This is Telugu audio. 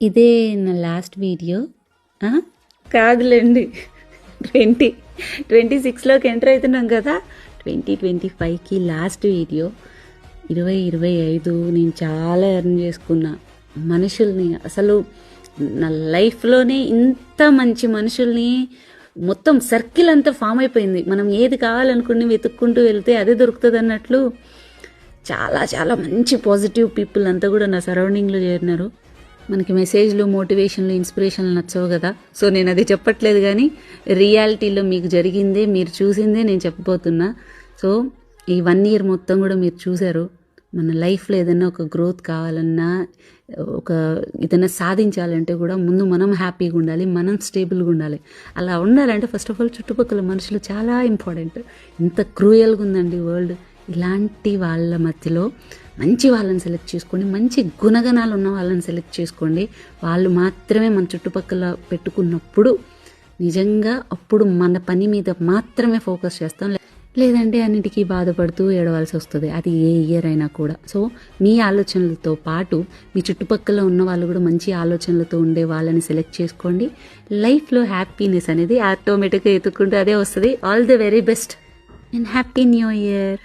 ఇదే నా లాస్ట్ వీడియో కాదులేండి 2026లోకి ఎంటర్ అవుతున్నాం కదా. 2025కి లాస్ట్ వీడియో. 2025 నేను చాలా ఎర్న్ చేసుకున్నా మనుషుల్ని. అసలు నా లైఫ్లోనే ఇంత మంచి మనుషుల్ని మొత్తం సర్కిల్ అంతా ఫామ్ అయిపోయింది. మనం ఏది కావాలనుకుని వెతుక్కుంటూ వెళ్తే అదే దొరుకుతుంది అన్నట్లు చాలా చాలా మంచి పాజిటివ్ పీపుల్ అంతా కూడా నా సరౌండింగ్లో చేరినారు. మనకి మెసేజ్లు, మోటివేషన్లు, ఇన్స్పిరేషన్లు నచ్చవు కదా. సో నేను అది చెప్పట్లేదు, కానీ రియాలిటీలో మీకు జరిగిందే, మీరు చూసిందే నేను చెప్పబోతున్నా. సో ఈ 1 year మొత్తం కూడా మీరు చూశారు. మన లైఫ్లో ఏదైనా ఒక గ్రోత్ కావాలన్నా, ఒక ఏదైనా సాధించాలంటే కూడా ముందు మనం హ్యాపీగా ఉండాలి, మనం స్టేబుల్గా ఉండాలి. అలా ఉండాలంటే ఫస్ట్ ఆఫ్ ఆల్ చుట్టుపక్కల మనుషులు చాలా ఇంపార్టెంట్. ఎంత క్రూయల్గా ఉందండి వరల్డ్. ఇలాంటి వాళ్ళ మధ్యలో మంచి వాళ్ళని సెలెక్ట్ చేసుకోండి, మంచి గుణగణాలు ఉన్న వాళ్ళని సెలెక్ట్ చేసుకోండి. వాళ్ళు మాత్రమే మన చుట్టుపక్కల పెట్టుకున్నప్పుడు నిజంగా అప్పుడు మన పని మీద మాత్రమే ఫోకస్ చేస్తాం. లేదంటే అన్నిటికీ బాధపడుతూ ఏడవలసి వస్తుంది, అది ఏ ఇయర్ అయినా కూడా. సో మీ ఆలోచనలతో పాటు మీ చుట్టుపక్కల ఉన్న వాళ్ళు కూడా మంచి ఆలోచనలతో ఉండే వాళ్ళని సెలెక్ట్ చేసుకోండి. లైఫ్లో హ్యాపీనెస్ అనేది ఆటోమేటిక్గా ఎత్తుక్కుంటూ అదే వస్తుంది. All the very best and happy new year.